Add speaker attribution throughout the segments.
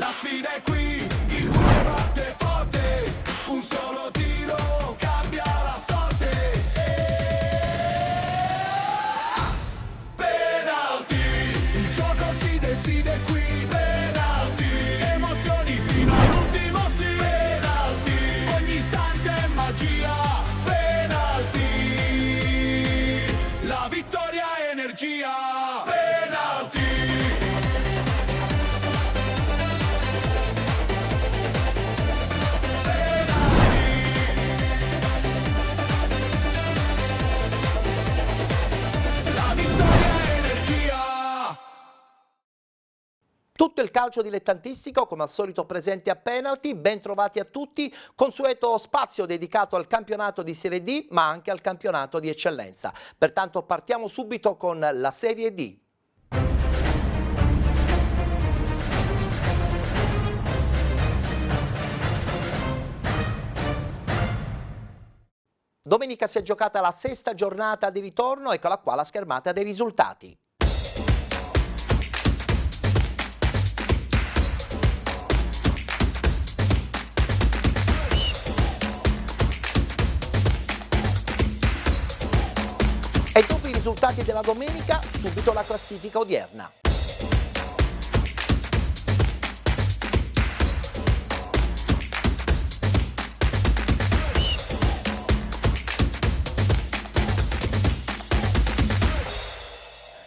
Speaker 1: La sfida è qui, il cuore batte forte, un solo tiro cambia la sorte. Penalty, il gioco si decide qui. Penalty, emozioni fino all'ultimo sì. Penalty, ogni istante è magia. Penalty, la vittoria è energia. Penalty.
Speaker 2: Tutto il calcio dilettantistico, come al solito presente a Penalty, ben trovati a tutti, consueto spazio dedicato al campionato di Serie D, ma anche al campionato di eccellenza. Pertanto partiamo subito con la Serie D. Domenica si è giocata la sesta giornata di ritorno, eccola qua la schermata dei risultati. E dopo i risultati della domenica, subito la classifica odierna.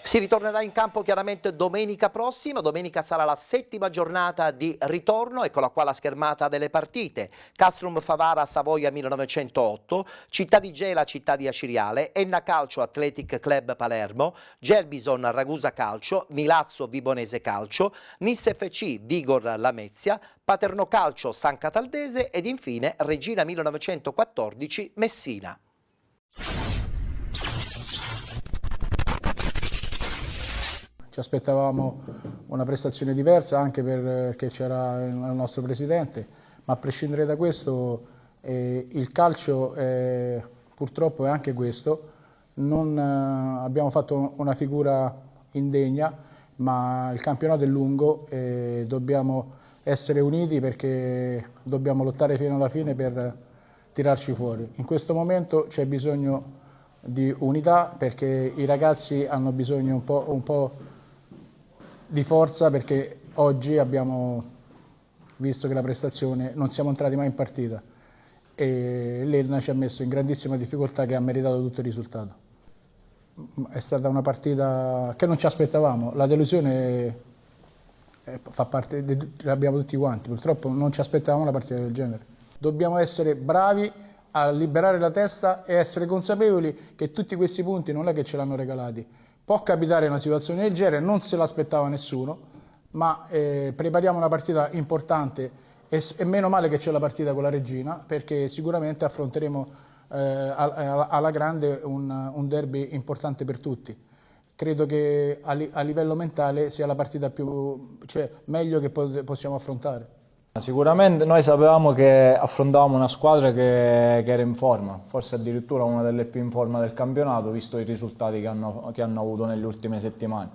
Speaker 2: Si ritornerà in campo chiaramente domenica prossima, domenica sarà la settima giornata di ritorno, eccola qua la schermata delle partite. Castrum Favara Savoia 1908, Città di Gela Città di Aciriale, Enna Calcio Athletic Club Palermo, Gelbison Ragusa Calcio, Milazzo Vibonese Calcio, Nis FC Vigor Lamezia, Paterno Calcio San Cataldese ed infine Regina 1914 Messina.
Speaker 3: Ci aspettavamo una prestazione diversa anche perché c'era il nostro presidente, ma a prescindere da questo il calcio purtroppo è anche questo. Non abbiamo fatto una figura indegna, ma il campionato è lungo e dobbiamo essere uniti perché dobbiamo lottare fino alla fine per tirarci fuori. In questo momento c'è bisogno di unità perché i ragazzi hanno bisogno un po' di forza, perché oggi abbiamo visto che la prestazione non siamo entrati mai in partita e l'Elna ci ha messo in grandissima difficoltà, che ha meritato tutto il risultato. È stata una partita che non ci aspettavamo, la delusione fa parte, l'abbiamo tutti quanti, purtroppo non ci aspettavamo una partita del genere. Dobbiamo essere bravi a liberare la testa e essere consapevoli che tutti questi punti non è che ce l'hanno regalati. Può capitare una situazione del genere, non se l'aspettava nessuno, ma prepariamo una partita importante e meno male che c'è la partita con la Regina, perché sicuramente affronteremo alla grande un derby importante per tutti. Credo che a livello mentale sia la partita meglio che possiamo affrontare.
Speaker 4: Sicuramente noi sapevamo che affrontavamo una squadra che era in forma, forse addirittura una delle più in forma del campionato, visto i risultati che hanno avuto nelle ultime settimane.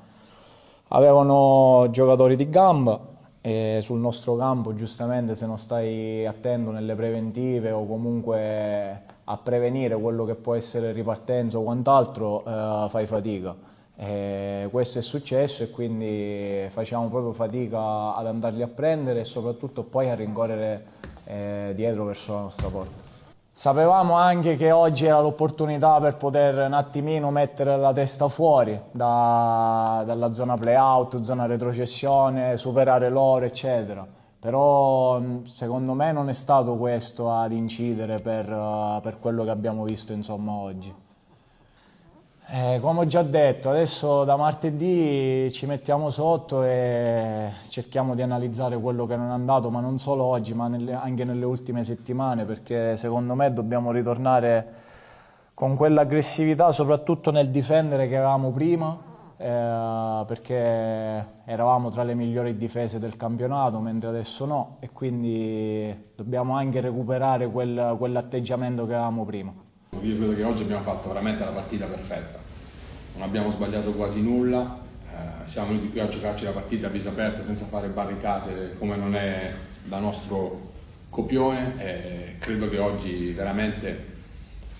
Speaker 4: Avevano giocatori di gamba e sul nostro campo, giustamente, se non stai attento nelle preventive o comunque a prevenire quello che può essere ripartenza o quant'altro, fai fatica. Questo è successo e quindi facciamo proprio fatica ad andarli a prendere e soprattutto poi a rincorrere dietro verso la nostra porta. Sapevamo anche che oggi era l'opportunità per poter un attimino mettere la testa fuori dalla zona play-out, zona retrocessione, superare loro, eccetera. Però secondo me non è stato questo ad incidere per quello che abbiamo visto, insomma, oggi. Come ho già detto, adesso da martedì ci mettiamo sotto e cerchiamo di analizzare quello che non è andato, ma non solo oggi, ma anche nelle ultime settimane, perché secondo me dobbiamo ritornare con quell'aggressività, soprattutto nel difendere che avevamo prima, perché eravamo tra le migliori difese del campionato, mentre adesso no, e quindi dobbiamo anche recuperare quell'atteggiamento che avevamo prima.
Speaker 5: Io credo che oggi abbiamo fatto veramente la partita perfetta, non abbiamo sbagliato quasi nulla, Siamo venuti qui a giocarci la partita a viso aperto senza fare barricate come non è da nostro copione, e credo che oggi veramente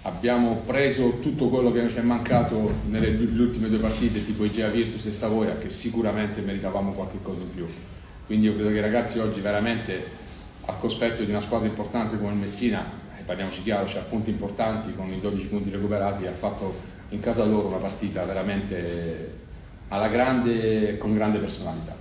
Speaker 5: abbiamo preso tutto quello che ci è mancato nelle ultime 2 partite, tipo Igea Virtus e Savoia, che sicuramente meritavamo qualche cosa in più. Quindi io credo che i ragazzi oggi veramente, al cospetto di una squadra importante come il Messina, e parliamoci chiaro, c'ha punti importanti con i 12 punti recuperati, ha fatto in casa loro una partita veramente alla grande, con grande personalità.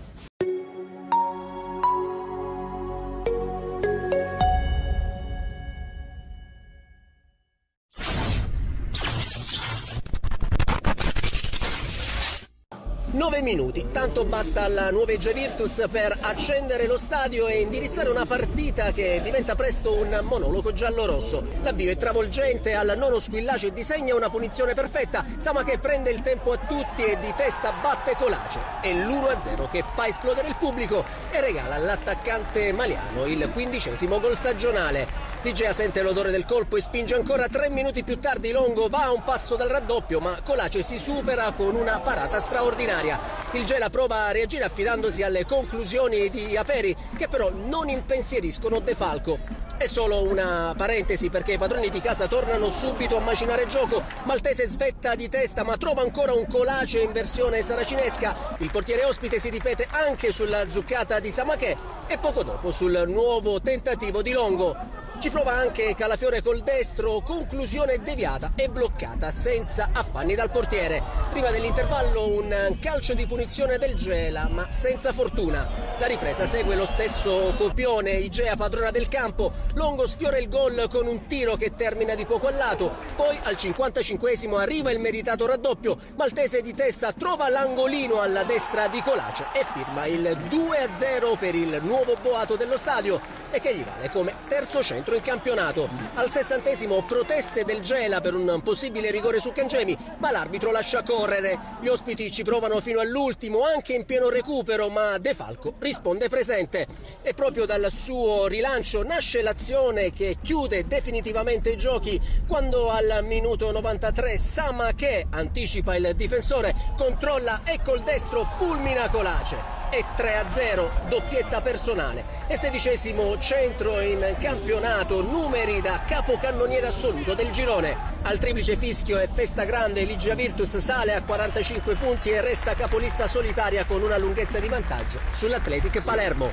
Speaker 6: Minuti, tanto basta alla nuova Igea Virtus per accendere lo stadio e indirizzare una partita che diventa presto un monologo giallo-rosso. L'avvio è travolgente, al nono squillace disegna una punizione perfetta, Samaché prende il tempo a tutti e di testa batte Colace. È l'1-0 che fa esplodere il pubblico e regala all'attaccante maliano il 15° gol stagionale. L'Igea sente l'odore del colpo e spinge ancora. 3 minuti più tardi Longo va a un passo dal raddoppio, ma Colace si supera con una parata straordinaria. Il Gela prova a reagire affidandosi alle conclusioni di Aperi, che però non impensieriscono De Falco. È solo una parentesi, perché i padroni di casa tornano subito a macinare gioco. Maltese svetta di testa ma trova ancora un Colace in versione saracinesca. Il portiere ospite si ripete anche sulla zuccata di Samaché e poco dopo sul nuovo tentativo di Longo. Ci prova anche Calafiore col destro, conclusione deviata e bloccata senza affanni dal portiere. Prima dell'intervallo un calcio di punizione del Gela, ma senza fortuna. La ripresa segue lo stesso copione, Igea padrona del campo. Longo sfiora il gol con un tiro che termina di poco a lato. Poi al 55° arriva il meritato raddoppio. Maltese di testa trova l'angolino alla destra di Colace e firma il 2-0 per il nuovo boato dello stadio, e che gli vale come terzo centro in campionato. Al 60° proteste del Gela per un possibile rigore su Cangemi, ma l'arbitro lascia correre. Gli ospiti ci provano fino all'ultimo, anche in pieno recupero, ma De Falco risponde presente. E proprio dal suo rilancio nasce l'azione che chiude definitivamente i giochi, quando al minuto 93 Samaché anticipa il difensore, controlla e col destro fulmina Colace. E 3-0, doppietta personale. E 16° centro in campionato, numeri da capocannoniere assoluto del girone. Al triplice fischio e festa grande, l'Igea Virtus sale a 45 punti e resta capolista solitaria con una lunghezza di vantaggio sull'Athletic Palermo.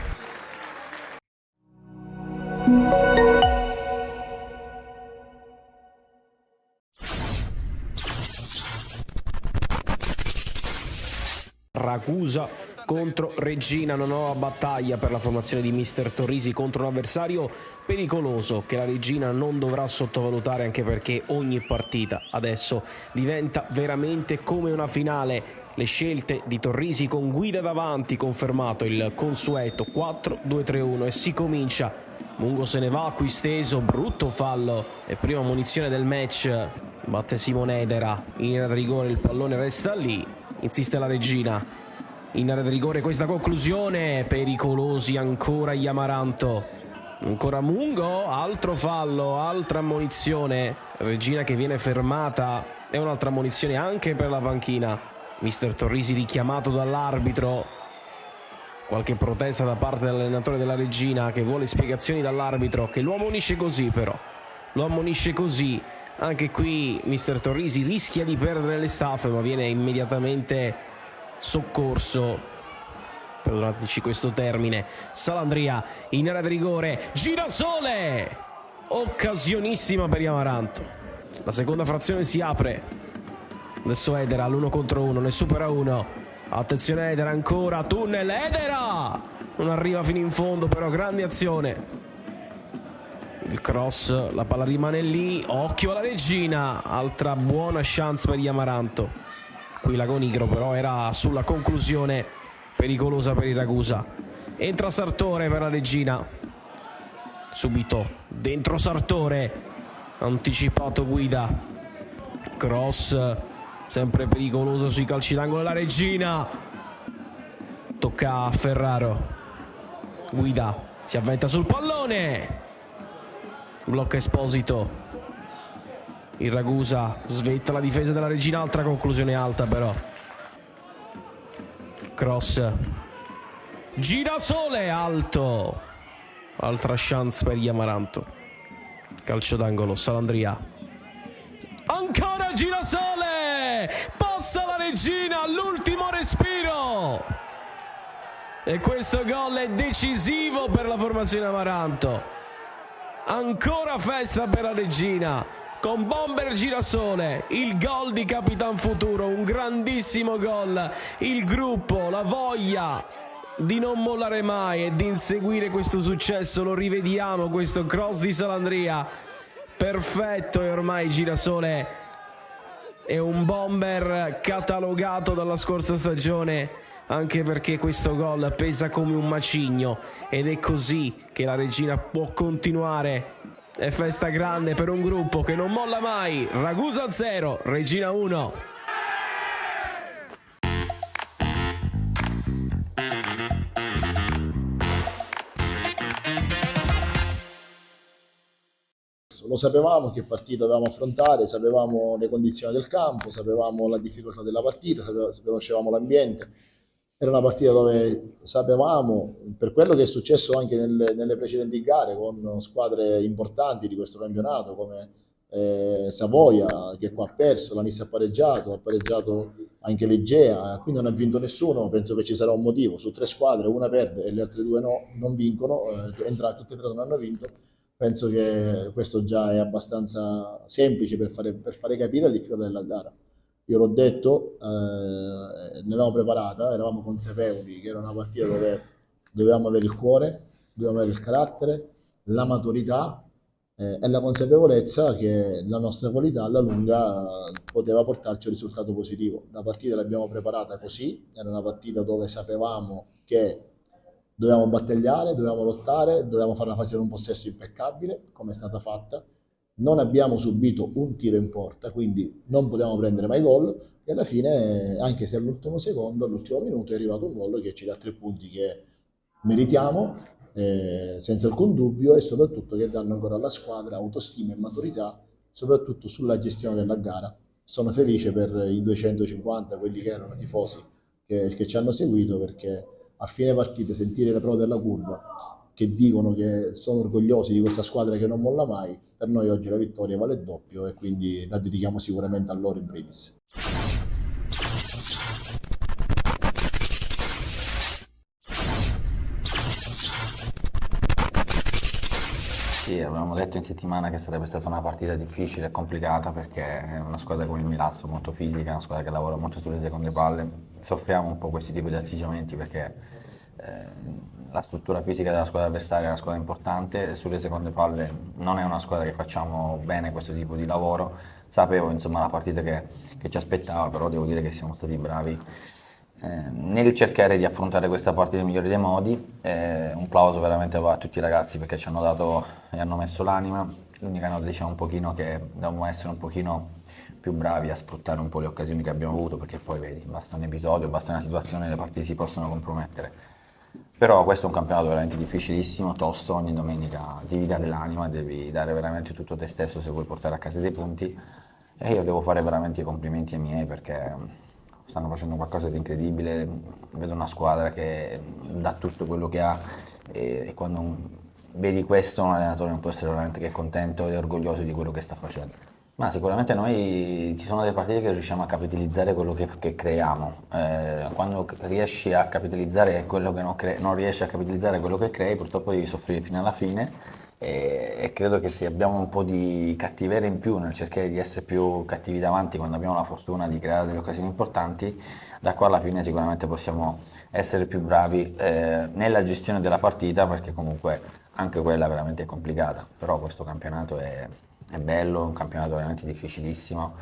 Speaker 7: Ragusa contro Reggina, una nuova battaglia per la formazione di mister Torrisi contro un avversario pericoloso che la Reggina non dovrà sottovalutare, anche perché ogni partita adesso diventa veramente come una finale. Le scelte di Torrisi con Guida davanti, confermato il consueto 4-2-3-1 e si comincia. Mungo se ne va qui steso, brutto fallo e prima munizione del match. Batte Simone Edera in area di rigore, il pallone resta lì, insiste la Reggina. In area di rigore questa conclusione, pericolosi ancora gli Amaranto. Ancora Mungo, altro fallo, altra ammonizione. Reggina che viene fermata e un'altra ammonizione anche per la panchina. Mister Torrisi richiamato dall'arbitro. Qualche protesta da parte dell'allenatore della Reggina, che vuole spiegazioni dall'arbitro, che lo ammonisce così però. Lo ammonisce così. Anche qui mister Torrisi rischia di perdere le staffe, ma viene immediatamente soccorso, perdonateci questo termine. Salandria in area di rigore, Girasole, occasionissima per gli Amaranto. La seconda frazione si apre, adesso Edera all'1 contro 1, ne supera uno. Attenzione Edera ancora, tunnel, Edera non arriva fino in fondo, però grande azione. Il cross, la palla rimane lì, occhio alla Reggina, altra buona chance per gli Amaranto. Qui Lagonigro però era sulla conclusione, pericolosa per il Ragusa. Entra Sartore per la Reggina, subito dentro Sartore, anticipato Guida, cross sempre pericoloso sui calci d'angolo la Reggina, tocca a Ferraro, Guida si avventa sul pallone, blocca Esposito. Il Ragusa svetta la difesa della Reggina, altra conclusione alta però. cross, Girasole, alto, altra chance per gli Amaranto, calcio d'angolo, Salandria, ancora Girasole, passa la Regina all'ultimo respiro e questo gol è decisivo per la formazione Amaranto. Ancora festa per la Regina con bomber Girasole, il gol di Capitan Futuro, un grandissimo gol, il gruppo, la voglia di non mollare mai e di inseguire questo successo, lo rivediamo, questo cross di Salandria perfetto, e ormai Girasole è un bomber catalogato dalla scorsa stagione, anche perché questo gol pesa come un macigno ed è così che la Regina può continuare. È festa grande per un gruppo che non molla mai. Ragusa 0, Regina 1.
Speaker 8: Lo sapevamo che partita dovevamo affrontare, sapevamo le condizioni del campo, sapevamo la difficoltà della partita, conoscevamo l'ambiente. Era una partita dove sapevamo, per quello che è successo anche nelle precedenti gare con squadre importanti di questo campionato come Savoia, che qua ha perso, la Nissa ha pareggiato anche l'Egea, quindi non ha vinto nessuno. Penso che ci sarà un motivo: su 3 squadre una perde e le altre 2 non vincono, tutte e 3 non hanno vinto. Penso che questo già è abbastanza semplice per fare capire la difficoltà della gara. Io l'ho detto, l'avevamo preparata, eravamo consapevoli che era una partita dove dovevamo avere il cuore, dovevamo avere il carattere, la maturità e la consapevolezza che la nostra qualità alla lunga poteva portarci un risultato positivo. La partita l'abbiamo preparata così, era una partita dove sapevamo che dovevamo battagliare, dovevamo lottare, dovevamo fare una fase di un possesso impeccabile, come è stata fatta. Non abbiamo subito un tiro in porta, quindi non potevamo prendere mai gol, e alla fine, anche se all'ultimo secondo, all'ultimo minuto, è arrivato un gol che ci dà 3 punti che meritiamo, senza alcun dubbio, e soprattutto che danno ancora alla squadra autostima e maturità, soprattutto sulla gestione della gara. Sono felice per i 250, quelli che erano tifosi che ci hanno seguito, perché a fine partita sentire le pro della curva che dicono che sono orgogliosi di questa squadra che non molla mai, per noi oggi la vittoria vale il doppio e quindi la dedichiamo sicuramente a loro in primis.
Speaker 9: Sì, avevamo detto in settimana che sarebbe stata una partita difficile e complicata, perché è una squadra come il Milazzo, molto fisica, una squadra che lavora molto sulle seconde palle. Soffriamo un po' questi tipi di atteggiamenti perché la struttura fisica della squadra avversaria è una squadra importante, e sulle seconde palle non è una squadra che facciamo bene questo tipo di lavoro. Sapevo insomma la partita che ci aspettava, però devo dire che siamo stati bravi nel cercare di affrontare questa partita nel migliore dei modi. Un plauso veramente a tutti i ragazzi, perché ci hanno dato e hanno messo l'anima. L'unica nota, diciamo, un pochino che dobbiamo essere un pochino più bravi a sfruttare un po' le occasioni che abbiamo avuto, perché poi vedi, basta un episodio, basta una situazione e le partite si possono compromettere. Però questo è un campionato veramente difficilissimo, tosto, ogni domenica devi dare l'anima, devi dare veramente tutto te stesso se vuoi portare a casa dei punti, e io devo fare veramente i complimenti ai miei, perché stanno facendo qualcosa di incredibile. Vedo una squadra che dà tutto quello che ha, e quando vedi questo un allenatore non può essere veramente che contento e orgoglioso di quello che sta facendo. Ma sicuramente noi ci sono delle partite che riusciamo a capitalizzare quello che creiamo. Quando riesci a capitalizzare quello che non riesci a capitalizzare quello che crei, purtroppo devi soffrire fino alla fine, e credo che se abbiamo un po' di cattiveria in più nel cercare di essere più cattivi davanti quando abbiamo la fortuna di creare delle occasioni importanti, da qua alla fine sicuramente possiamo essere più bravi nella gestione della partita, perché comunque anche quella veramente è complicata. Però questo campionato è bello, è un campionato veramente difficilissimo,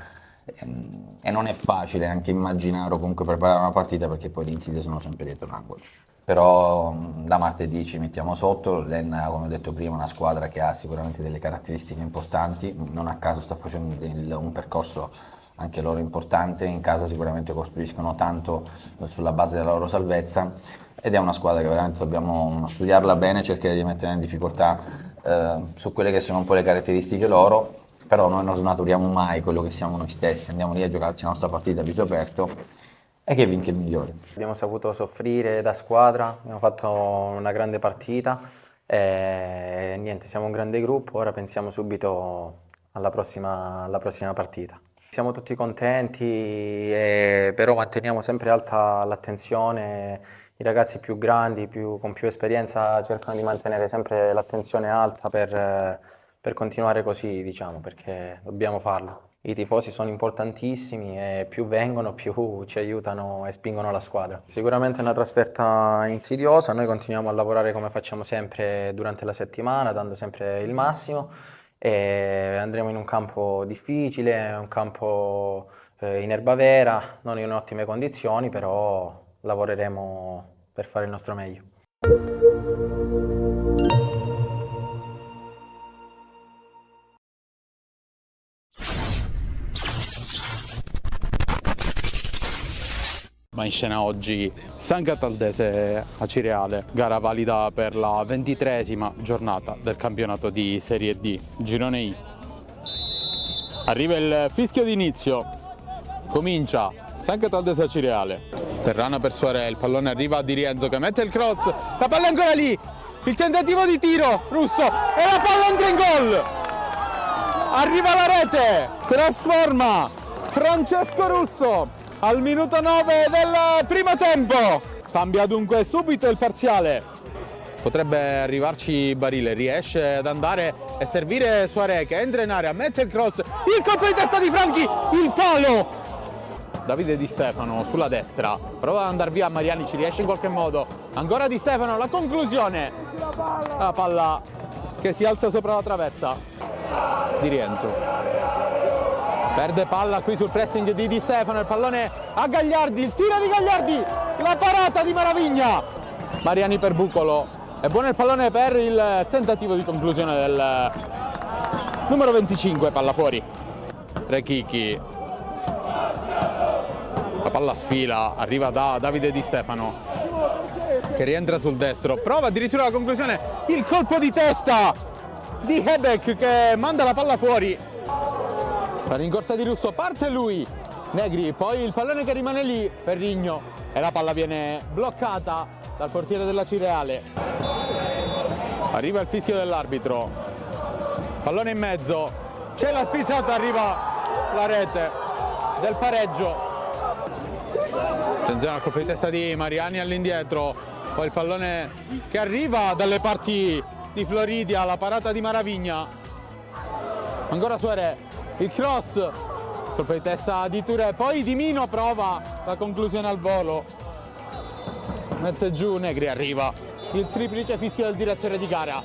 Speaker 9: e non è facile anche immaginare o comunque preparare una partita, perché poi le insidie sono sempre dietro l'angolo. Però da martedì ci mettiamo sotto. L'Enna, come ho detto prima, è una squadra che ha sicuramente delle caratteristiche importanti, non a caso sta facendo un percorso anche loro importante. In casa sicuramente costruiscono tanto sulla base della loro salvezza, ed è una squadra che veramente dobbiamo studiarla bene, cercare di mettere in difficoltà su quelle che sono un po' le caratteristiche loro. Però noi non snaturiamo mai quello che siamo noi stessi, andiamo lì a giocarci la nostra partita a viso aperto, e che vinca il migliore.
Speaker 10: Abbiamo saputo soffrire da squadra, abbiamo fatto una grande partita e niente, siamo un grande gruppo, ora pensiamo subito alla prossima partita. Siamo tutti contenti, però manteniamo sempre alta l'attenzione. I ragazzi più grandi, con più esperienza, cercano di mantenere sempre l'attenzione alta per continuare così, diciamo, perché dobbiamo farlo. I tifosi sono importantissimi e più vengono, più ci aiutano e spingono la squadra. Sicuramente è una trasferta insidiosa, noi continuiamo a lavorare come facciamo sempre durante la settimana, dando sempre il massimo, e andremo in un campo difficile, un campo in erba vera, non in ottime condizioni, però lavoreremo per fare il nostro meglio.
Speaker 11: Va in scena oggi San Cataldese Acireale, gara valida per la 23esima giornata del campionato di Serie D, Girone I. Arriva il fischio d'inizio, comincia San Cataldese Acireale. Terrana per Suaré, il pallone arriva di Rienzo che mette il cross, la palla è ancora lì, il tentativo di tiro, Russo, e la palla entra in gol! Arriva la rete, trasforma Francesco Russo al minuto 9 del primo tempo. Cambia dunque subito il parziale. Potrebbe arrivarci Barile, riesce ad andare e servire Suaré che entra in area, mette il cross, il colpo di testa di Franchi, il palo! Davide Di Stefano sulla destra, prova ad andare via Mariani, ci riesce in qualche modo. Ancora Di Stefano, la conclusione. La palla che si alza sopra la traversa di Rienzo. Perde palla qui sul pressing di Di Stefano, il pallone a Gagliardi, il tiro di Gagliardi, la parata di Maravigna. Mariani per Bucolo, è buono il pallone per il tentativo di conclusione del numero 25, palla fuori. Rechichi, la palla sfila, arriva da Davide Di Stefano che rientra sul destro, prova addirittura la conclusione, il colpo di testa di Hebek che manda la palla fuori. La rincorsa di Russo, parte lui, Negri, poi il pallone che rimane lì, Ferrigno, e la palla viene bloccata dal portiere della Cireale. Arriva il fischio dell'arbitro, pallone in mezzo, c'è la spizzata, arriva la rete del pareggio. Attenzione al colpo di testa di Mariani all'indietro, poi il pallone che arriva dalle parti di Floridia, la parata di Maravigna. Ancora Suaré. Il cross, colpo di testa di Touré, poi Di Mino prova la conclusione al volo, mette giù, Negri, arriva il triplice fischio del direttore di gara,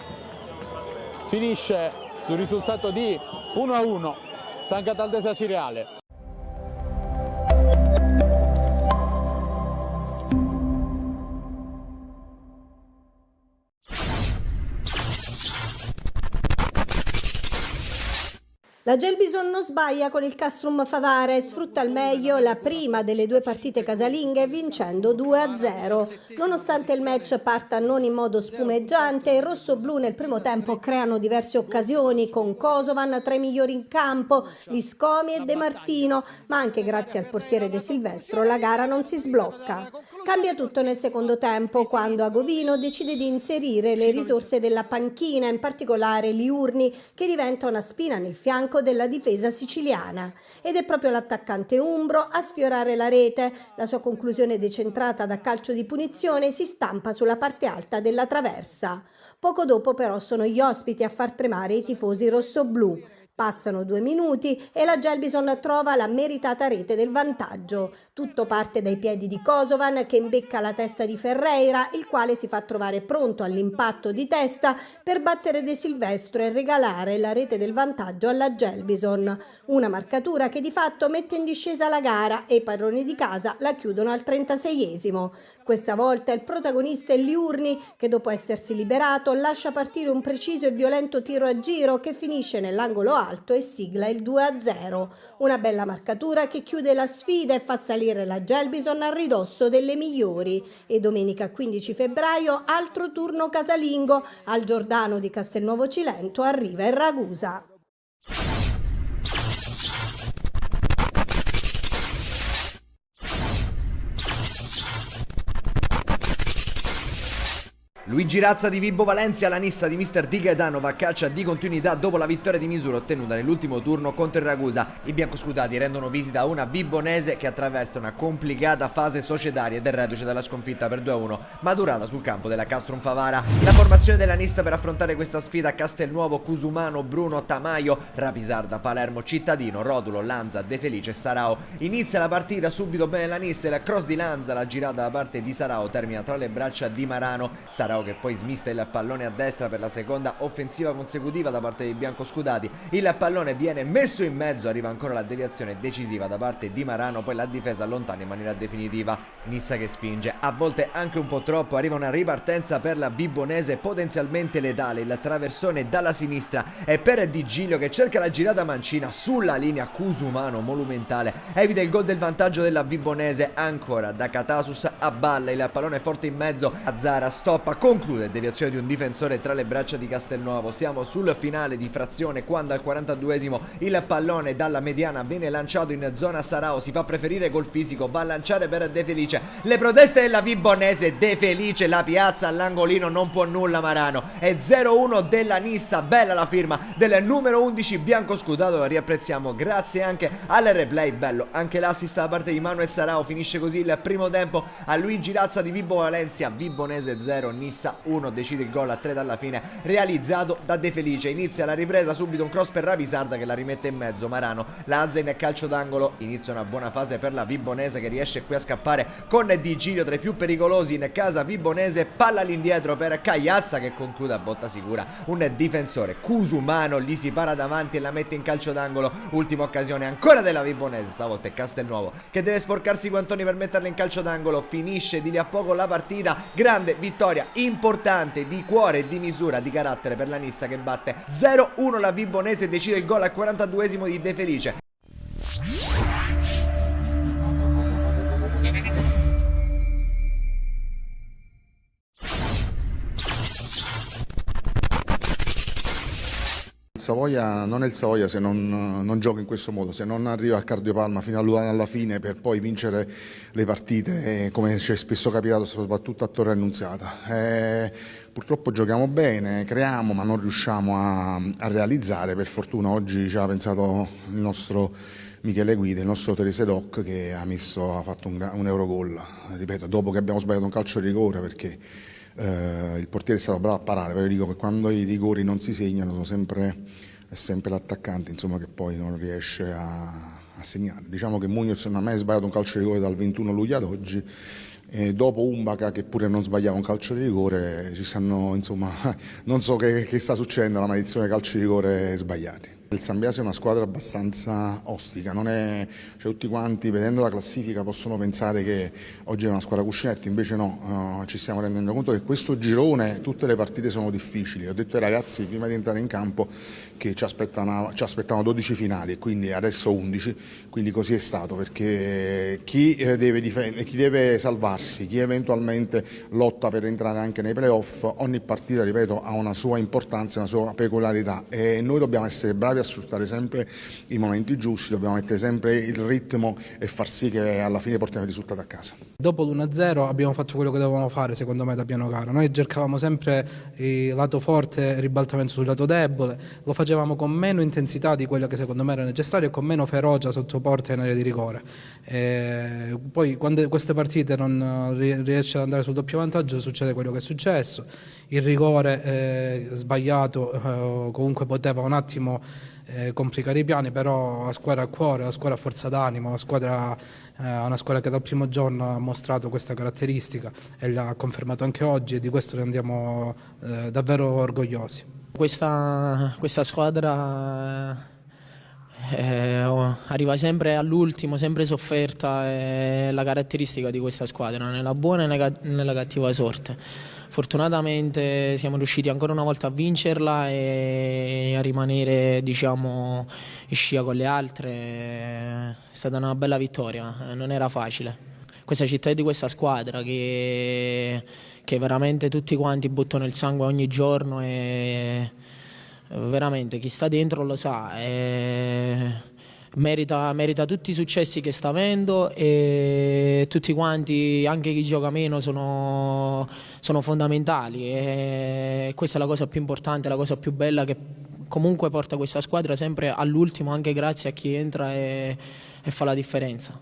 Speaker 11: finisce sul risultato di 1-1 San Cataldese Acireale.
Speaker 12: La Gelbison non sbaglia con il Castrum Favara e sfrutta al meglio la prima delle due partite casalinghe vincendo 2-0. Nonostante il match parta non in modo spumeggiante, i rossoblù nel primo tempo creano diverse occasioni con Kosovan tra i migliori in campo, Viscomi e De Martino, ma anche grazie al portiere De Silvestro la gara non si sblocca. Cambia tutto nel secondo tempo quando Agovino decide di inserire le risorse della panchina, in particolare Liurni, che diventa una spina nel fianco della difesa siciliana, ed è proprio l'attaccante umbro a sfiorare la rete. La sua conclusione decentrata da calcio di punizione si stampa sulla parte alta della traversa. Poco dopo però sono gli ospiti a far tremare i tifosi rossoblù. Passano 2 minuti e la Gelbison trova la meritata rete del vantaggio. Tutto parte dai piedi di Kosovan che imbecca la testa di Ferreira, il quale si fa trovare pronto all'impatto di testa per battere De Silvestro e regalare la rete del vantaggio alla Gelbison. Una marcatura che di fatto mette in discesa la gara e i padroni di casa la chiudono al 36esimo. Questa volta il protagonista è Liurni che dopo essersi liberato lascia partire un preciso e violento tiro a giro che finisce nell'angolo alto e sigla il 2-0. Una bella marcatura che chiude la sfida e fa salire la Gelbison a ridosso delle migliori. E domenica 15 febbraio altro turno casalingo. Al Giordano di Castelnuovo Cilento arriva il Ragusa.
Speaker 13: Luigi Razza di Vibo Valencia, la nissa di mister Di Gaetano, va a caccia di continuità dopo la vittoria di misura ottenuta nell'ultimo turno contro il Ragusa. I biancoscudati rendono visita a una vibonese che attraversa una complicata fase societaria ed è reduce dalla sconfitta per 2-1 maturata sul campo della Castrum Favara. La formazione della nissa per affrontare questa sfida: Castelnuovo, Cusumano, Bruno, Tamaio, Rapisarda, Palermo, Cittadino, Rodulo, Lanza, De Felice e Sarao. Inizia la partita subito bene la nissa, il cross di Lanza, la girata da parte di Sarao termina tra le braccia di Marano. Sarao che poi smista il pallone a destra per la seconda offensiva consecutiva da parte dei biancoscudati. Il pallone viene messo in mezzo, arriva ancora la deviazione decisiva da parte di Marano, poi la difesa allontana in maniera definitiva. Nissa che spinge, a volte anche un po' troppo, arriva una ripartenza per la vibonese potenzialmente letale, il traversone dalla sinistra e per Di Giglio che cerca la girata mancina sulla linea. Cusumano monumentale evita il gol del vantaggio della vibonese, ancora da Catasus a Balla, il pallone forte in mezzo, Azzara stoppa, conclude, deviazione di un difensore tra le braccia di Castelnuovo. Siamo sul finale di frazione quando al 42esimo il pallone dalla mediana viene lanciato in zona. Sarao si fa preferire col fisico, va a lanciare per De Felice, le proteste della vibonese, De Felice la piazza all'angolino, non può nulla Marano, è 0-1 della nissa. Bella la firma del numero 11 biancoscudato, lo riapprezziamo grazie anche al replay, bello anche l'assist da parte di Manuel Sarao. Finisce così il primo tempo a Luigi Razza di Vibo Valencia, vibonese 0 Nissa 1, decide il gol a 3 dalla fine realizzato da De Felice. Inizia la ripresa, subito un cross per Rapisarda che la rimette in mezzo. Marano lanza in calcio d'angolo, inizia una buona fase per la vibonese che riesce qui a scappare con Di Giglio tra i più pericolosi in casa vibonese. Palla all'indietro per Cagliazza che conclude a botta sicura un difensore, Cusumano, gli si para davanti e la mette in calcio d'angolo. Ultima occasione ancora della vibonese, stavolta è Castelnuovo che deve sporcarsi i guantoni per metterla in calcio d'angolo. Finisce di lì a poco la partita, grande vittoria importante di cuore e di misura, di carattere per la nissa che batte 0-1 la vibonese e decide il gol al 42esimo di De Felice.
Speaker 14: Savoia non è il Savoia se non gioca in questo modo, se non arriva al cardiopalma fino alla fine per poi vincere le partite, come ci è spesso capitato soprattutto a Torre Annunziata. Purtroppo giochiamo bene, creiamo ma non riusciamo a realizzare. Per fortuna oggi ci ha pensato il nostro Michele Guida, il nostro Terese Doc, che ha fatto un Eurogol, ripeto, dopo che abbiamo sbagliato un calcio di rigore, perché il portiere è stato bravo a parare. Però io dico che quando i rigori non si segnano è sempre l'attaccante, insomma, che poi non riesce a segnare. Diciamo che Munoz non ha mai sbagliato un calcio di rigore dal 21 luglio ad oggi, e dopo Umbaca che pure non sbagliava un calcio di rigore ci stanno, insomma, non so che sta succedendo, la maledizione dei calci di rigore sbagliati. Il San Biase è una squadra abbastanza ostica, cioè tutti quanti vedendo la classifica possono pensare che oggi è una squadra cuscinetto, invece no, ci stiamo rendendo conto che questo girone tutte le partite sono difficili. Ho detto ai ragazzi prima di entrare in campo che ci aspettavano 12 finali e quindi adesso 11, quindi così è stato, perché chi deve difendere, chi deve salvarsi, chi eventualmente lotta per entrare anche nei playoff, ogni partita, ripeto, ha una sua importanza, una sua peculiarità e noi dobbiamo essere bravi a sfruttare sempre i momenti giusti, dobbiamo mettere sempre il ritmo e far sì che alla fine portiamo il risultato a casa.
Speaker 3: Dopo l'1-0 abbiamo fatto quello che dovevamo fare, secondo me, da piano gara. Noi cercavamo sempre il lato forte, il ribaltamento sul lato debole, lo facevamo con meno intensità di quello che secondo me era necessario e con meno ferocia sotto porta in area di rigore. Poi quando queste partite non riesce ad andare sul doppio vantaggio succede quello che è successo. Il rigore sbagliato comunque poteva un attimo complicare i piani, però la squadra ha cuore, la squadra ha forza d'animo, la squadra una squadra che dal primo giorno ha mostrato questa caratteristica e l'ha confermato anche oggi, e di questo ne andiamo davvero orgogliosi.
Speaker 15: Questa squadra arriva sempre all'ultimo, sempre sofferta, è la caratteristica di questa squadra, nella buona e nella cattiva sorte. Fortunatamente siamo riusciti ancora una volta a vincerla e a rimanere, diciamo, in scia con le altre. È stata una bella vittoria, non era facile. Questa città è di questa squadra che veramente tutti quanti buttano il sangue ogni giorno e veramente chi sta dentro lo sa. merita tutti i successi che sta avendo, e tutti quanti, anche chi gioca meno, sono fondamentali, e questa è la cosa più importante, la cosa più bella, che comunque porta questa squadra sempre all'ultimo, anche grazie a chi entra e fa la differenza.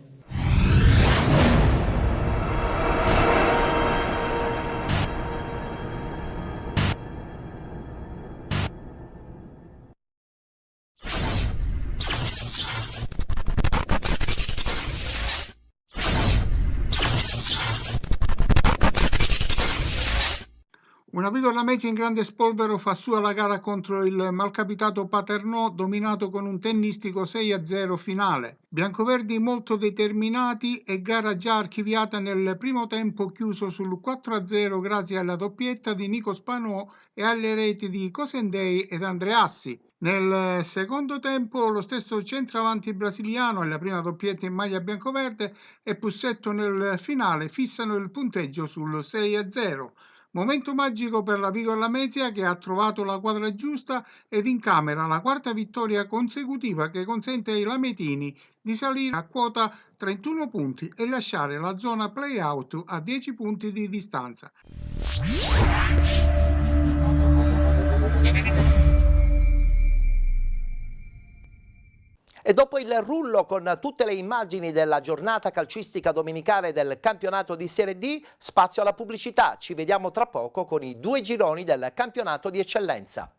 Speaker 16: Una Vigor Lamezia in grande spolvero fa sua la gara contro il malcapitato Paternò, dominato con un tennistico 6-0 finale. Biancoverdi molto determinati e gara già archiviata nel primo tempo, chiuso sul 4-0 grazie alla doppietta di Nico Spanò e alle reti di Cosendei ed Andreassi. Nel secondo tempo lo stesso centravanti brasiliano e la prima doppietta in maglia biancoverde e Pussetto nel finale fissano il punteggio sul 6-0. Momento magico per la Vigor Lamezia, che ha trovato la quadra giusta ed incamera la quarta vittoria consecutiva che consente ai lametini di salire a quota 31 punti e lasciare la zona play-out a 10 punti di distanza.
Speaker 2: E dopo il rullo con tutte le immagini della giornata calcistica domenicale del campionato di Serie D, spazio alla pubblicità. Ci vediamo tra poco con i 2 gironi del campionato di eccellenza.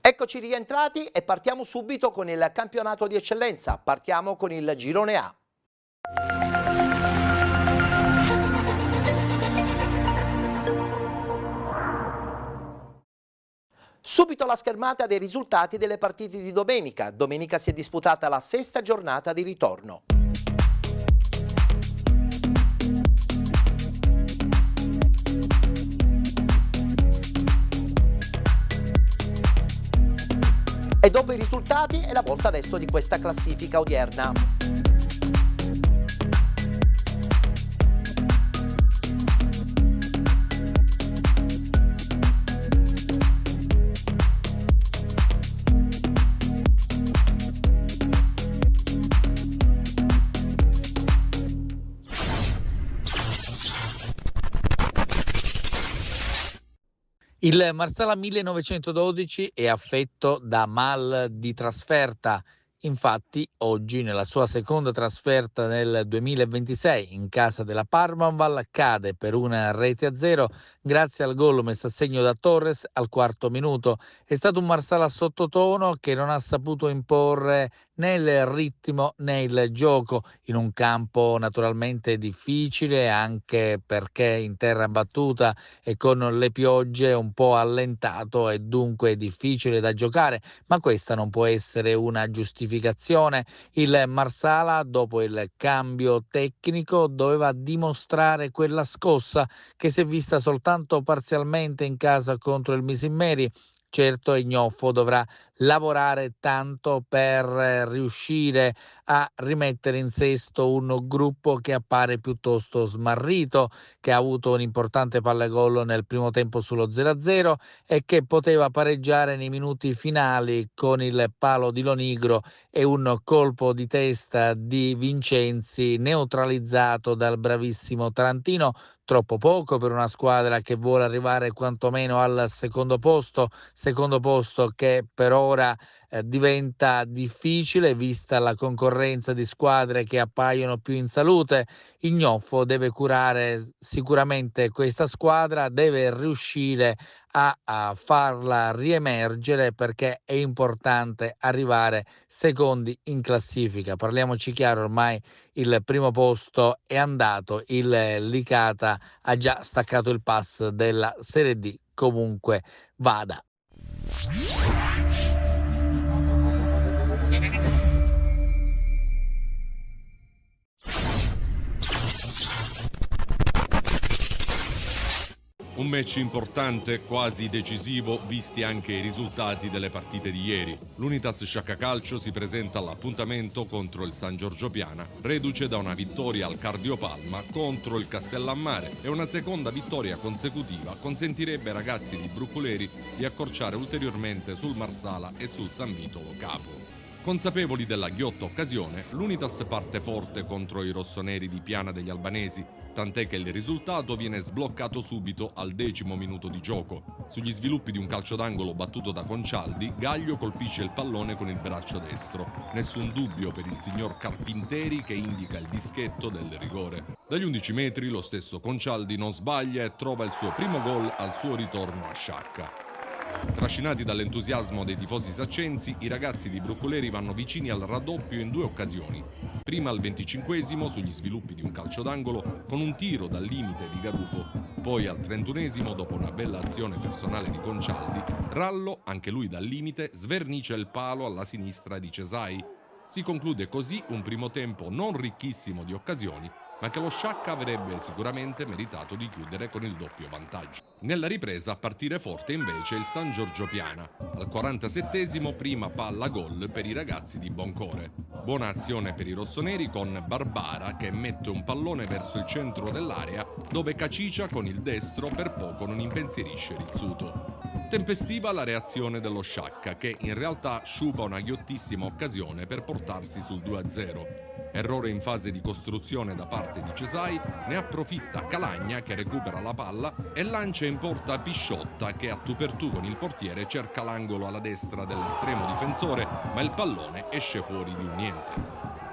Speaker 2: Eccoci rientrati e partiamo subito con il campionato di eccellenza. Partiamo con il girone A. Subito la schermata dei risultati delle partite di domenica. Domenica si è disputata la 6ª giornata di ritorno. E dopo i risultati è la volta adesso di questa classifica odierna.
Speaker 17: Il Marsala 1912 è affetto da mal di trasferta. Infatti, oggi, nella sua seconda trasferta nel 2026 in casa della Parmanval, cade per 1-0 grazie al gol messo a segno da Torres al 4° minuto. È stato un Marsala sottotono che non ha saputo imporre né il ritmo né il gioco in un campo naturalmente difficile, anche perché in terra battuta e con le piogge un po' allentato e dunque difficile da giocare, ma questa non può essere una giustificazione. Il Marsala, dopo il cambio tecnico, doveva dimostrare quella scossa che si è vista soltanto parzialmente in casa contro il Misimmeri. Certo, Ignoffo dovrà lavorare tanto per riuscire a rimettere in sesto un gruppo che appare piuttosto smarrito, che ha avuto un importante pallegol nel primo tempo sullo 0-0 e che poteva pareggiare nei minuti finali con il palo di Lonigro e un colpo di testa di Vincenzi neutralizzato dal bravissimo Tarantino. Troppo poco per una squadra che vuole arrivare quantomeno al secondo posto che per ora diventa difficile vista la concorrenza di squadre che appaiono più in salute. Ignoffo deve curare sicuramente questa squadra, deve riuscire a farla riemergere perché è importante arrivare secondi in classifica. Parliamoci chiaro, ormai il primo posto è andato, il Licata ha già staccato il pass della Serie D, comunque vada.
Speaker 18: Un match importante, quasi decisivo, visti anche i risultati delle partite di ieri. L'Unitas Sciacca Calcio si presenta all'appuntamento contro il San Giorgio Piana, reduce da una vittoria al Cardiopalma contro il Castellammare, e una seconda vittoria consecutiva consentirebbe ai ragazzi di Brucoleri di accorciare ulteriormente sul Marsala e sul San Vitolo Capo. Consapevoli della ghiotta occasione, l'Unitas parte forte contro i rossoneri di Piana degli Albanesi, tant'è che il risultato viene sbloccato subito al 10° minuto di gioco. Sugli sviluppi di un calcio d'angolo battuto da Concialdi, Gaglio colpisce il pallone con il braccio destro. Nessun dubbio per il signor Carpinteri che indica il dischetto del rigore. Dagli 11 metri lo stesso Concialdi non sbaglia e trova il suo primo gol al suo ritorno a Sciacca. Trascinati dall'entusiasmo dei tifosi saccensi, i ragazzi di Brucoleri vanno vicini al raddoppio in 2 occasioni. Prima al 25° sugli sviluppi di un calcio d'angolo con un tiro dal limite di Garufo, poi al 31° dopo una bella azione personale di Concialdi, Rallo, anche lui dal limite, svernicia il palo alla sinistra di Cesai. Si conclude così un primo tempo non ricchissimo di occasioni, ma che lo Sciacca avrebbe sicuramente meritato di chiudere con il doppio vantaggio. Nella ripresa a partire forte invece il San Giorgio Piana. Al 47° prima palla gol per i ragazzi di Boncore. Buona azione per i rossoneri con Barbara che mette un pallone verso il centro dell'area dove Cacicia con il destro per poco non impensierisce Rizzuto. Tempestiva la reazione dello Sciacca che in realtà sciupa una ghiottissima occasione per portarsi sul 2-0. Errore in fase di costruzione da parte di Cesai, ne approfitta Calagna che recupera la palla e lancia in porta Pisciotta che a tu per tu con il portiere cerca l'angolo alla destra dell'estremo difensore, ma il pallone esce fuori di un niente.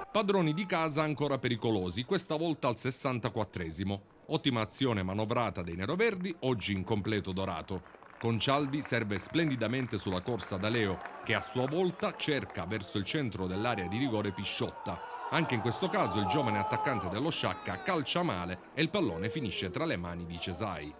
Speaker 18: Padroni di casa ancora pericolosi, questa volta al 64°. Ottima azione manovrata dei neroverdi, oggi in completo dorato. Concialdi serve splendidamente sulla corsa da Leo, che a sua volta cerca verso il centro dell'area di rigore Pisciotta. Anche in questo caso il giovane attaccante dello Sciacca calcia male e il pallone finisce tra le mani di Cesai.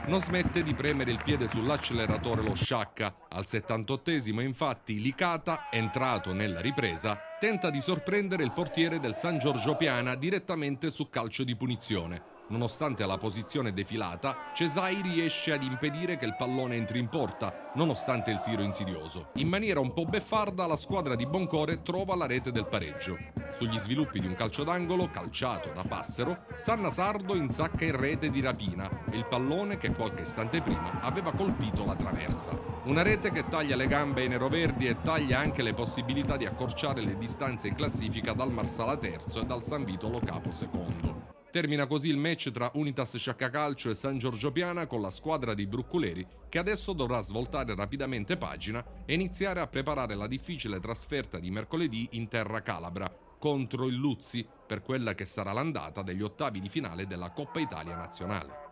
Speaker 18: Non smette di premere il piede sull'acceleratore lo Sciacca. Al 78° infatti Licata, entrato nella ripresa, tenta di sorprendere il portiere del San Giorgio Piana direttamente su calcio di punizione. Nonostante la posizione defilata, Cesai riesce ad impedire che il pallone entri in porta, nonostante il tiro insidioso. In maniera un po' beffarda, la squadra di Boncore trova la rete del pareggio. Sugli sviluppi di un calcio d'angolo, calciato da Passero, Sanna Sardo insacca in rete di rapina il pallone che qualche istante prima aveva colpito la traversa. Una rete che taglia le gambe ai neroverdi e taglia anche le possibilità di accorciare le distanze in classifica dal Marsala terzo e dal San Vitolo Capo secondo. Termina così il match tra Unitas Sciaccacalcio e San Giorgio Piana con la squadra di Bruccoleri che adesso dovrà svoltare rapidamente pagina e iniziare a preparare la difficile trasferta di mercoledì in terra calabra contro il Luzzi per quella che sarà l'andata degli ottavi di finale della Coppa Italia Nazionale.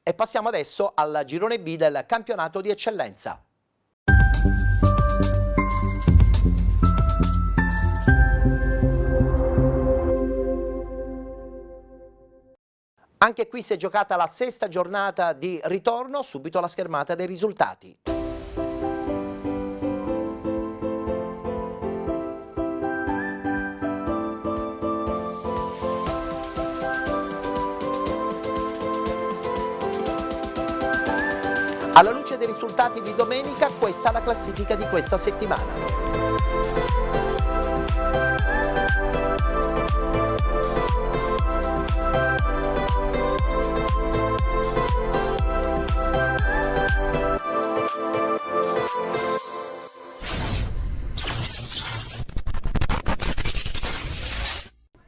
Speaker 2: E passiamo adesso al girone B del campionato di eccellenza. Anche qui si è giocata la sesta giornata di ritorno, subito la schermata dei risultati. Alla luce dei risultati di domenica, questa è la classifica di questa settimana.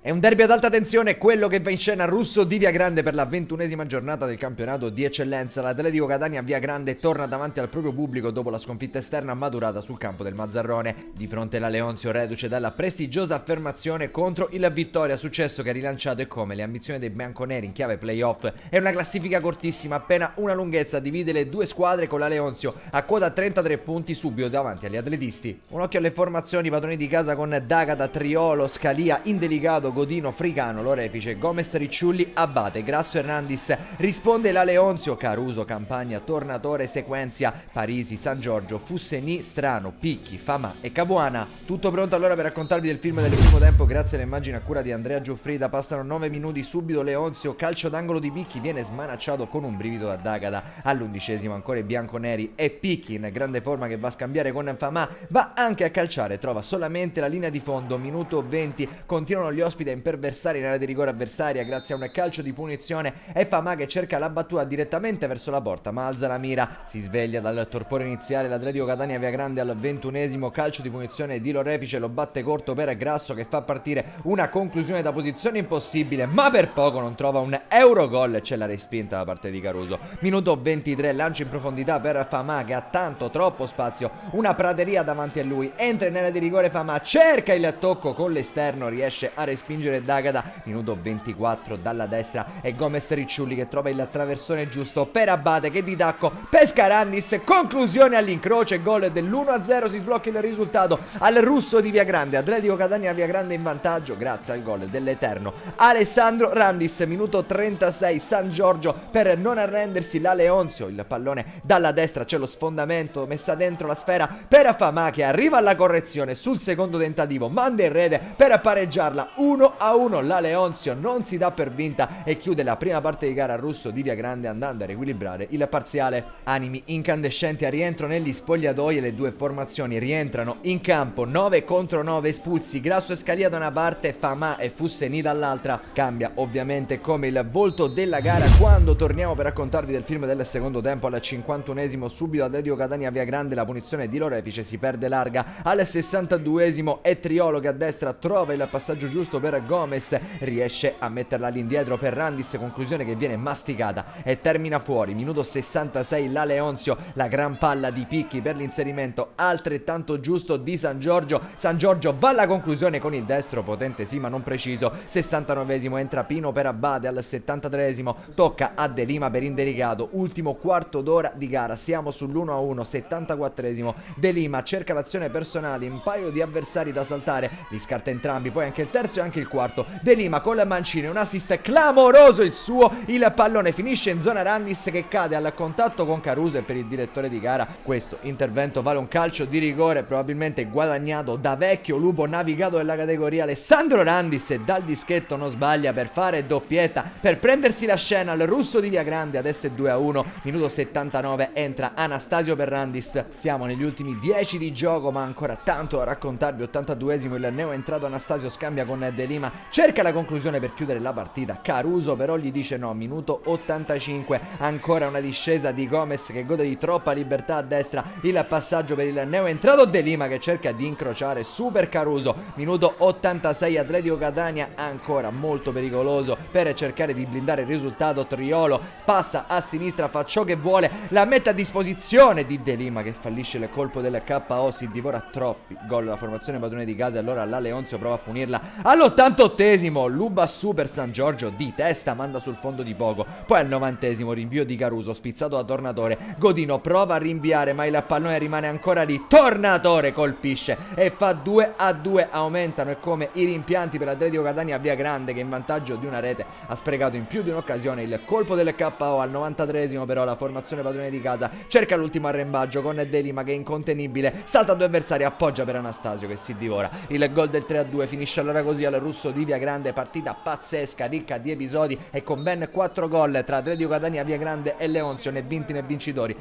Speaker 13: È un derby ad alta tensione, quello che va in scena Russo di Via Grande per la 21esima giornata del campionato di eccellenza. L'Atletico Catania Via Grande torna davanti al proprio pubblico dopo la sconfitta esterna maturata sul campo del Mazzarrone. Di fronte la Leonzio reduce dalla prestigiosa affermazione contro il Vittoria, successo che ha rilanciato e come le ambizioni dei bianconeri in chiave playoff. È una classifica cortissima, appena una lunghezza divide le due squadre, con la Leonzio a quota 33 punti subito davanti agli atletisti. Un occhio alle formazioni, padroni di casa con D'Agata, Triolo, Scalia, Indelicato, Godin, Godino, Fricano, Lorefice, Gomez, Ricciulli, Abate, Grasso, Hernandez, risponde la Leonzio, Caruso, Campagna, Tornatore, Sequenzia, Parisi, San Giorgio, Fusseni, Strano, Picchi, Famà e Capuana. Tutto pronto allora per raccontarvi del film del primo tempo grazie alle immagini a cura di Andrea Giuffrida. Passano 9 minuti, subito Leonzio, calcio d'angolo di Picchi, viene smanacciato con un brivido da D'Agata. All'11° ancora i bianconeri e Picchi in grande forma che va a scambiare con Famà, va anche a calciare, trova solamente la linea di fondo, minuto 20, continuano gli ospiti a imperversare in area di rigore avversaria grazie a un calcio di punizione e Famà che cerca la battuta direttamente verso la porta ma alza la mira, si sveglia dal torpore iniziale l'Atletico Catania Via Grande al 21°, calcio di punizione di Lorefice, lo batte corto per Grasso che fa partire una conclusione da posizione impossibile ma per poco non trova un Eurogol e c'è la respinta da parte di Caruso. Minuto 23, lancio in profondità per Famà che ha tanto troppo spazio, una prateria davanti a lui, entra in area di rigore Famà, cerca il tocco con l'esterno, riesce a respingere D'Agata. Minuto 24 dalla destra e Gomez Ricciulli che trova il traversone giusto per Abate che di tacco pesca Randis, conclusione all'incrocio e gol dell'1-0, si sblocca il risultato al russo di Via Grande, Atletico Catania Via Grande in vantaggio grazie al gol dell'eterno Alessandro Randis. Minuto 36, San Giorgio per non arrendersi, la Leonzio, il pallone dalla destra, c'è lo sfondamento, messa dentro la sfera per Famà che arriva alla correzione sul secondo tentativo, manda in rete per pareggiarla 1-1, la Leonzio non si dà per vinta e chiude la prima parte di gara russo di Via Grande andando a riequilibrare il parziale. Animi incandescenti a rientro negli spogliatoi e le due formazioni rientrano in campo, 9 contro 9 espulsi, Grasso e Scalia da una parte, Famà e Fusseni dall'altra. Cambia ovviamente come il volto della gara quando torniamo per raccontarvi del film del secondo tempo. Al 51° subito Atletico Catania Via Grande, la punizione di Lorefice si perde larga, al 62° è Triolo che a destra trova il passaggio giusto per Gomez, riesce a metterla all'indietro per Randis, conclusione che viene masticata e termina fuori. Minuto 66, la Leonzio, la gran palla di Picchi per l'inserimento altrettanto giusto di San Giorgio, San Giorgio va alla conclusione con il destro, potente sì ma non preciso. 69° entra Pino per Abate, al 73° tocca a De Lima per Indelicato, ultimo quarto d'ora di gara, siamo sull'1-1. 74° De Lima cerca l'azione personale, un paio di avversari da saltare, li scarta entrambi, poi anche il terzo e anche il quarto. De Lima con la mancina, un assist clamoroso il suo, il pallone finisce in zona Randis che cade al contatto con Caruso e per il direttore di gara questo intervento vale un calcio di rigore probabilmente guadagnato da vecchio lupo navigato della categoria Alessandro Randis, e dal dischetto non sbaglia per fare doppietta, per prendersi la scena al russo di Via Grande. Adesso è 2-1, minuto 79, entra Anastasio per Randis, siamo negli ultimi 10 di gioco ma ancora tanto da raccontarvi. 82° il neo entrato Anastasio scambia con De Lima, cerca la conclusione per chiudere la partita, Caruso però gli dice no. Minuto 85, ancora una discesa di Gomez che gode di troppa libertà a destra, il passaggio per il neo entrato De Lima che cerca di incrociare super Caruso. Minuto 86, Atletico Catania ancora molto pericoloso per cercare di blindare il risultato, Triolo passa a sinistra, fa ciò che vuole, la mette a disposizione di De Lima che fallisce il colpo del KO, si divora troppi gol la formazione padrone di casa e allora la Leonzio prova a punirla all'88°, Luba super San Giorgio di testa, manda sul fondo di poco, poi al 90° rinvio di Caruso spizzato da Tornatore, Godino prova a rinviare ma il pallone rimane ancora lì, Tornatore colpisce e fa 2-2, aumentano e come i rimpianti per l'Atletico Catania Via Grande che in vantaggio di una rete ha sprecato in più di un'occasione il colpo del KO. Al 93° però la formazione padrone di casa cerca l'ultimo arrembaggio con De Lima che è incontenibile, salta due avversari, appoggia per Anastasio che si divora il gol del 3-2, finisce allora così al russo di Via Grande, partita pazzesca ricca di episodi e con ben 4 gol tra Atletico Catania Via Grande e Leonzio, né vinti né vincitori.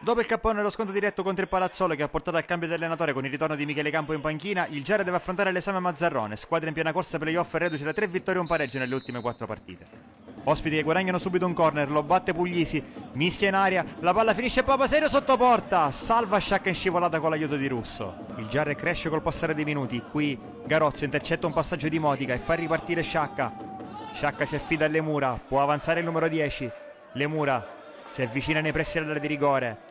Speaker 19: Dopo il cappone nello scontro diretto contro il Palazzolo che ha portato al cambio di allenatore con il ritorno di Michele Campo in panchina, il Gera deve affrontare l'esame Mazzarrone, squadra in piena corsa playoff e reduce da 3 vittorie e un pareggio nelle ultime 4 partite. Ospiti che guadagnano subito un corner, lo batte Puglisi, mischia in aria, la palla finisce Papa Serio sotto porta, salva Sciacca in scivolata con l'aiuto di Russo. Il Gera cresce col passare dei minuti, qui Garozzo intercetta un passaggio di Motica e fa ripartire Sciacca. Sciacca si affida alle mura, può avanzare il numero 10, le mura si avvicina nei pressi dell'area di rigore.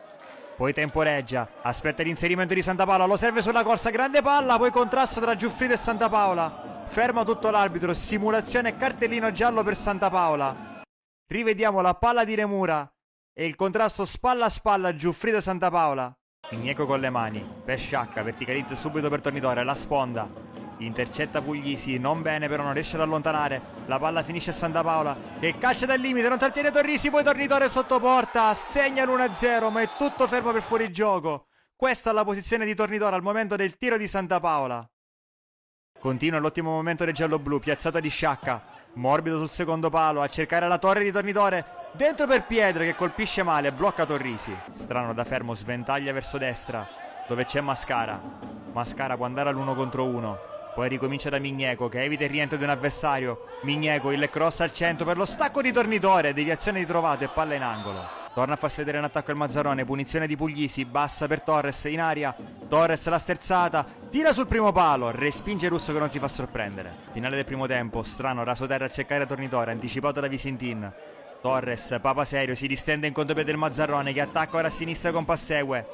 Speaker 19: Poi temporeggia, aspetta l'inserimento di Santapaola, lo serve sulla corsa, grande palla, poi contrasto tra Giuffrida e Santapaola. Ferma tutto l'arbitro, simulazione e cartellino giallo per Santapaola. Rivediamo la palla di Lemura e il contrasto spalla a spalla Giuffrida Santapaola. Migneco con le mani, per Sciacca, verticalizza subito per Tornitore, la sponda, intercetta Puglisi, non bene però non riesce ad allontanare, la palla finisce a Santapaola che calcia dal limite, non trattiene Torrisi, poi Tornitore sotto porta, segna l'1-0 ma è tutto fermo per fuorigioco. Questa è la posizione di Tornitore al momento del tiro di Santapaola. Continua l'ottimo momento del giallo-blu, piazzata di Sciacca, morbido sul secondo palo, a cercare la torre di Tornitore, dentro per Pietro che colpisce male, blocca Torrisi. Strano da fermo, sventaglia verso destra, dove c'è Mascara. Mascara può andare all'1 contro 1, poi ricomincia da Migneco che evita il rientro di un avversario. Migneco, il cross al centro per lo stacco di Tornitore, deviazione di Trovato e palla in angolo. Torna a farsi vedere in attacco il Mazzarrone, punizione di Puglisi, bassa per Torres, in aria, Torres la sterzata, tira sul primo palo, respinge Russo che non si fa sorprendere. Finale del primo tempo, strano raso terra a cercare Tornitore, anticipato da Visintin. Torres, Papaserio, si distende in contropiede del Mazzarrone che attacca ora a sinistra con Passegue.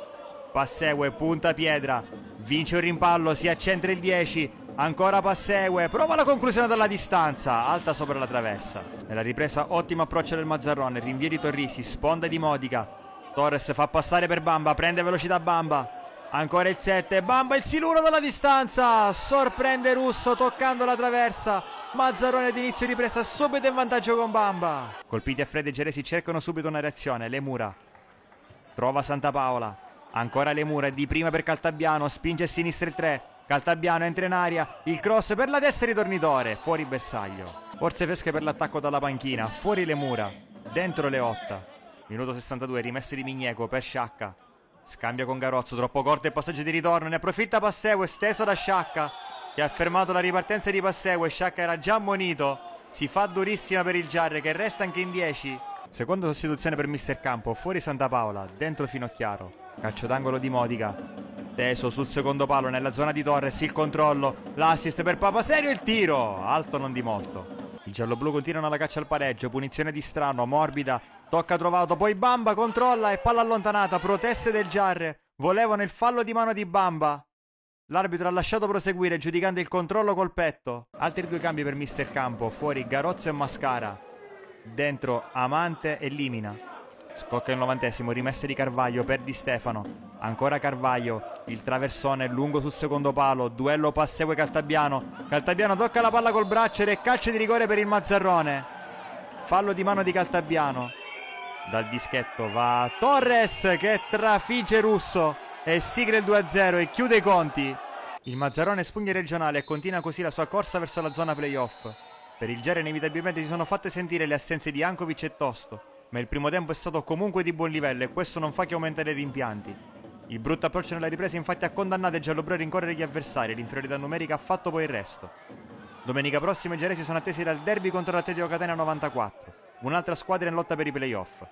Speaker 19: Passegue, punta pietra, vince un rimpallo, si accentra il 10, ancora Passegue, prova la conclusione dalla distanza, alta sopra la traversa. Nella ripresa ottimo approccio del Mazzarrone, rinvio di Torrisi, sponda di Modica. Torres fa passare per Bamba, prende velocità Bamba. Ancora il 7, Bamba il siluro dalla distanza, sorprende Russo toccando la traversa. Mazzarrone ad inizio ripresa subito in vantaggio con Bamba. Colpiti a freddo i geresi cercano subito una reazione, Lemura trova Santapaola, ancora Lemura di prima per Caltabiano, spinge a sinistra il 3, Caltabiano entra in aria, il cross per la destra di Tornitore, fuori bersaglio. Forze fresche per l'attacco dalla panchina, fuori Lemura, dentro Leotta. Minuto 62, rimesse di Migneco per Sciacca, scambia con Garozzo, troppo corto il passaggio di ritorno, ne approfitta Passegue, steso da Sciacca che ha fermato la ripartenza di Passegue. Sciacca era già ammonito, si fa durissima per il Giarre che resta anche in 10. Seconda sostituzione per Mister Campo, fuori Santapaola, dentro Finocchiaro, calcio d'angolo di Modica, teso sul secondo palo nella zona di Torres, il controllo, l'assist per Papaserio, il tiro, alto non di molto. I gialloblu continuano la caccia al pareggio, punizione di Strano, morbida, tocca Trovato, poi Bamba controlla e palla allontanata, proteste del Giarre, volevano il fallo di mano di Bamba. L'arbitro ha lasciato proseguire giudicando il controllo col petto. Altri due cambi per Mister Campo, fuori Garozzo e Mascara, dentro Amante e Limina. Scocca il 90esimo, rimessa di Carvaglio per Di Stefano, ancora Carvaglio, il traversone lungo sul secondo palo, duello Passegue Caltabiano, Caltabiano tocca la palla col braccio ed è calcio di rigore per il Mazzarrone. Fallo di mano di Caltabiano. Dal dischetto va Torres che trafigge Russo e sigla il 2-0 e chiude i conti. Il Mazzarrone spugna regionale e continua così la sua corsa verso la zona playoff. Per il Giarre inevitabilmente si sono fatte sentire le assenze di Jankovic e Tosto, ma il primo tempo è stato comunque di buon livello e questo non fa che aumentare i rimpianti. Il brutto approccio nella ripresa infatti ha condannato i gialloblu a rincorrere gli avversari, l'inferiorità numerica ha fatto poi il resto. Domenica prossima i giaresi sono attesi dal derby contro l'Atletico Catania 94, un'altra squadra in lotta per i playoff.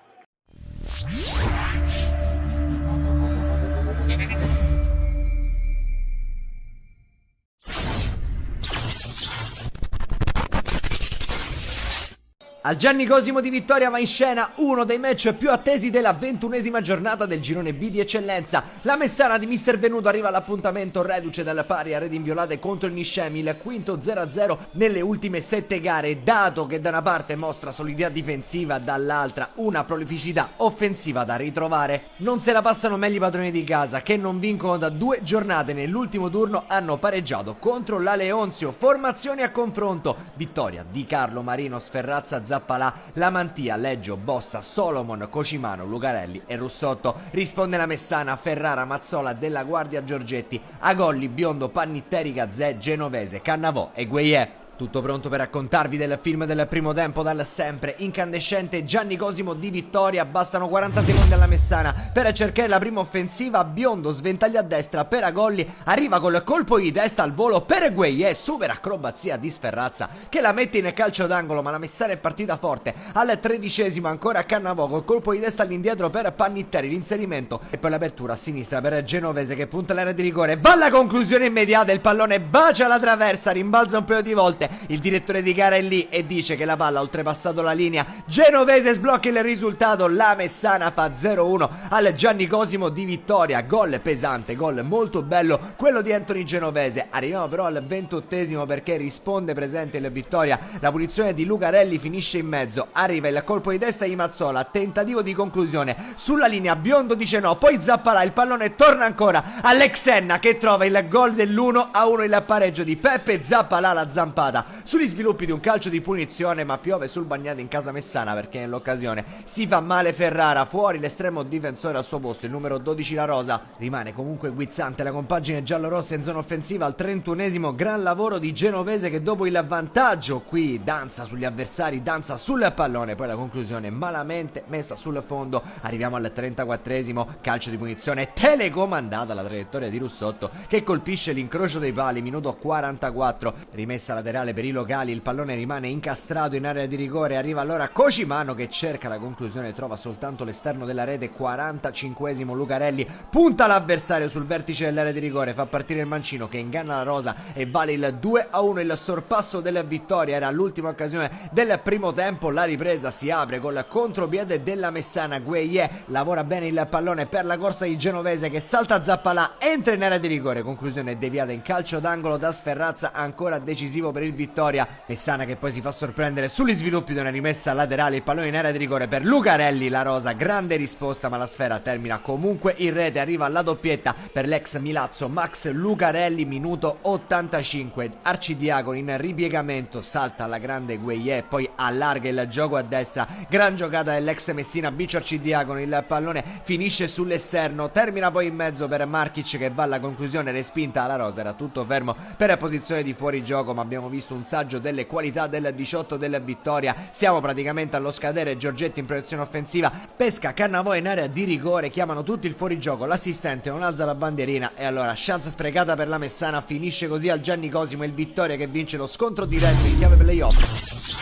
Speaker 13: Al Gianni Cosimo di Vittoria va in scena uno dei match più attesi della 21esima giornata del girone B di eccellenza. La Messana di Mister Venuto arriva all'appuntamento reduce dal pari a reti inviolate contro il Niscemi, il quinto 0-0 nelle ultime 7 gare, dato che da una parte mostra solidità difensiva, dall'altra una prolificità offensiva da ritrovare. Non se la passano meglio i padroni di casa, che non vincono da 2 giornate, nell'ultimo turno hanno pareggiato contro la Leonzio. Formazioni a confronto: vittoria di Carlo, Marino, Sferrazza, Zappalà, Lamantia, Leggio, Bossa, Solomon, Cocimano, Lucarelli e Russotto. Risponde la Messana: Ferrara, Mazzola, Della Guardia, Giorgetti, Agolli, Biondo, Pannitteri, Gazzè, Genovese, Cannavò e Gueiè. Tutto pronto per raccontarvi del film del primo tempo dal sempre incandescente Gianni Cosimo di Vittoria. Bastano 40 secondi alla Messana per cercare la prima offensiva. Biondo sventaglia a destra per Agolli, arriva col colpo di testa al volo per Gueiè, super acrobazia di Sferrazza che la mette in calcio d'angolo, ma la Messana è partita forte. Al 13esimo ancora Cannavò col colpo di testa all'indietro per Pannitteri, l'inserimento e poi l'apertura a sinistra per Genovese che punta l'area di rigore. Va alla conclusione immediata, il pallone bacia la traversa, rimbalza un paio di volte Ovviamente il direttore di gara è lì e dice che la palla ha oltrepassato la linea genovese, sblocca il risultato, la Messana fa 0-1 al Gianni Cosimo di Vittoria. Gol pesante, gol molto bello quello di Anthony Genovese. Arriviamo però al 28esimo perché risponde presente il Vittoria, la punizione di Lucarelli finisce in mezzo, arriva il colpo di testa di Mazzola, tentativo di conclusione sulla linea, Biondo dice no, poi Zappalà, il pallone torna ancora all'Exenna che trova il gol dell'1-1, il pareggio di Peppe Zappalà, la zampata sugli sviluppi di un calcio di punizione, ma piove sul Bagnate in casa Messana perché nell'occasione si fa male Ferrara, fuori l'estremo difensore al suo posto, il numero 12 La Rosa. Rimane comunque guizzante la compagine giallorossa in zona offensiva al 31esimo, gran lavoro di Genovese che dopo il vantaggio qui danza sugli avversari, danza sul pallone, poi la conclusione malamente messa sul fondo. Arriviamo al 34esimo, calcio di punizione telecomandata alla traiettoria di Russotto che colpisce l'incrocio dei pali, minuto 44, rimessa laterale per i locali, il pallone rimane incastrato in area di rigore, arriva allora Cocimano che cerca la conclusione, trova soltanto l'esterno della rete. 45esimo, Lucarelli punta l'avversario sul vertice dell'area di rigore, fa partire il mancino che inganna La Rosa e vale il 2-1, il sorpasso della vittoria. Era l'ultima occasione del primo tempo, la ripresa si apre col contropiede della Messana, Gueye lavora bene il pallone per la corsa di Genovese che salta Zappalà, entra in area di rigore, conclusione deviata in calcio d'angolo da Sferrazza, ancora decisivo per il Vittoria. Messana che poi si fa sorprendere sugli sviluppi di una rimessa laterale, il pallone in area di rigore per Lucarelli, La Rosa, grande risposta ma la sfera termina comunque in rete, arriva la doppietta per l'ex Milazzo Max Lucarelli, minuto 85, Arcidiacono in ripiegamento, salta alla grande Gueye, poi allarga il gioco a destra, gran giocata dell'ex Messina Biccio Arcidiacono, il pallone finisce sull'esterno, termina poi in mezzo per Markic che va alla conclusione, respinta alla Rosa, era tutto fermo per posizione di fuorigioco, ma abbiamo visto un saggio delle qualità del 18 del Vittoria. Siamo praticamente allo scadere, Giorgetti in proiezione offensiva, pesca Cannavò in area di rigore, chiamano tutti il fuorigioco, l'assistente non alza la bandierina e allora chance sprecata per la Messana, finisce così al Gianni Cosimo, il Vittoria che vince lo scontro diretto in chiave playoff.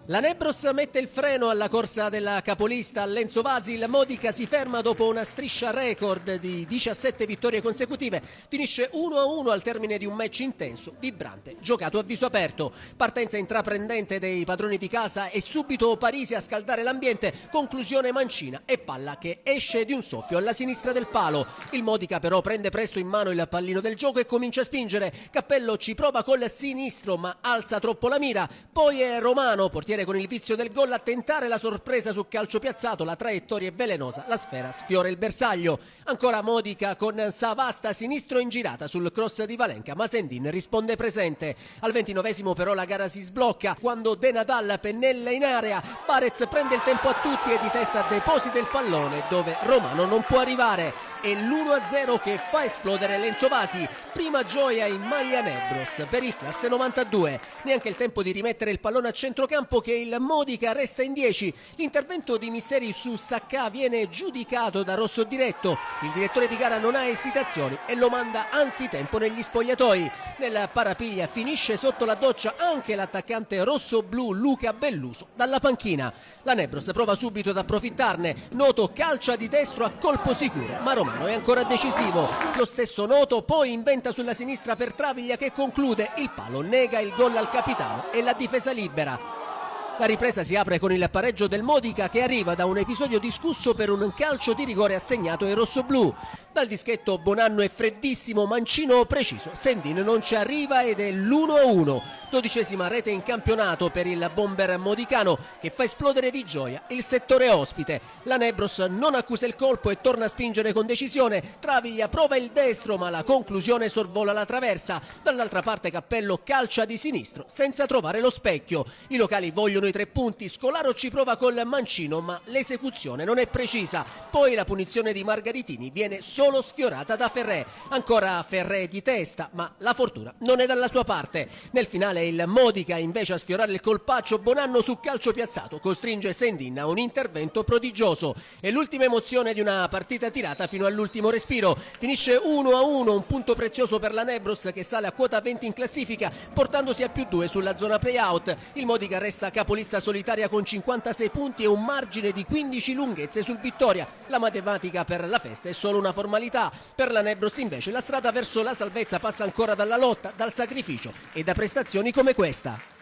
Speaker 6: La Nebros mette il freno alla corsa della capolista Lenzo Vasi, il Modica si ferma dopo una striscia record di 17 vittorie consecutive, finisce 1-1 al termine di un match intenso, vibrante, giocato a viso aperto, partenza intraprendente dei padroni di casa e subito Parisi a scaldare l'ambiente, conclusione mancina e palla che esce di un soffio alla sinistra del palo. Il Modica però prende presto in mano il pallino del gioco e comincia a spingere, Cappello ci prova col sinistro ma alza troppo la mira, poi è Romano, portiere con il vizio del gol, a tentare la sorpresa su calcio piazzato, la traiettoria è velenosa, la sfera sfiora il bersaglio. Ancora Modica con Savasta sinistro in girata sul cross di Valenca, ma Sendin risponde presente. Al 29esimo però la gara si sblocca quando De Nadal pennella in area, Parez prende il tempo a tutti e di testa deposita il pallone dove Romano non può arrivare. È l'1-0 che fa esplodere Lenzo Vasi, prima gioia in maglia Nebros per il classe 92, neanche il tempo di rimettere il pallone a centrocampo che il Modica resta in 10, l'intervento di Misseri su Sacca viene giudicato da rosso diretto, il direttore di gara non ha esitazioni e lo manda anzitempo negli spogliatoi, nella parapiglia finisce sotto la doccia anche l'attaccante rosso-blu Luca Belluso dalla panchina, la Nebros prova subito ad approfittarne, Noto calcia di destro a colpo sicuro, ma Romano è ancora decisivo, lo stesso Noto poi inventa sulla sinistra per Travaglia che conclude, il palo nega il gol al capitano e la difesa libera. La ripresa si apre con il pareggio del Modica che arriva da un episodio discusso per un calcio di rigore assegnato ai rossoblù. Dal dischetto Bonanno è freddissimo, mancino preciso, Sendin non ci arriva ed è l'1-1. 12ª rete in campionato per il bomber modicano che fa esplodere di gioia il settore ospite. La Nebros non accusa il colpo e torna a spingere con decisione. Travaglia prova il destro ma la conclusione sorvola la traversa. Dall'altra parte Cappello calcia di sinistro senza trovare lo specchio. I locali vogliono i 3 punti, Scolaro ci prova col mancino ma l'esecuzione non è precisa. Poi la punizione di Margaritini viene solo sfiorata da Ferré. Ancora Ferré di testa ma la fortuna non è dalla sua parte. Nel finale il Modica invece a sfiorare il colpaccio Bonanno su calcio piazzato costringe Sendin a un intervento prodigioso. È l'ultima emozione di una partita tirata fino all'ultimo respiro. Finisce 1-1, un punto prezioso per la Nebros che sale a quota 20 in classifica portandosi a +2 sulla zona playout. Il Modica resta capolista capolista solitaria con 56 punti e un margine di 15 lunghezze sul Vittoria. La matematica per la festa è solo una formalità. Per la Nebros invece la strada verso la salvezza passa ancora dalla lotta, dal sacrificio e da prestazioni come questa.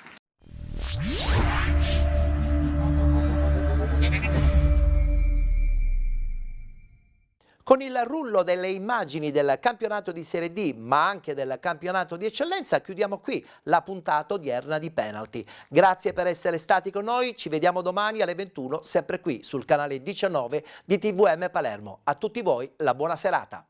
Speaker 2: Con il rullo delle immagini del campionato di Serie D, ma anche del campionato di eccellenza, chiudiamo qui la puntata odierna di Penalty. Grazie per essere stati con noi, ci vediamo domani alle 21, sempre qui sul canale 19 di TVM Palermo. A tutti voi la buona serata.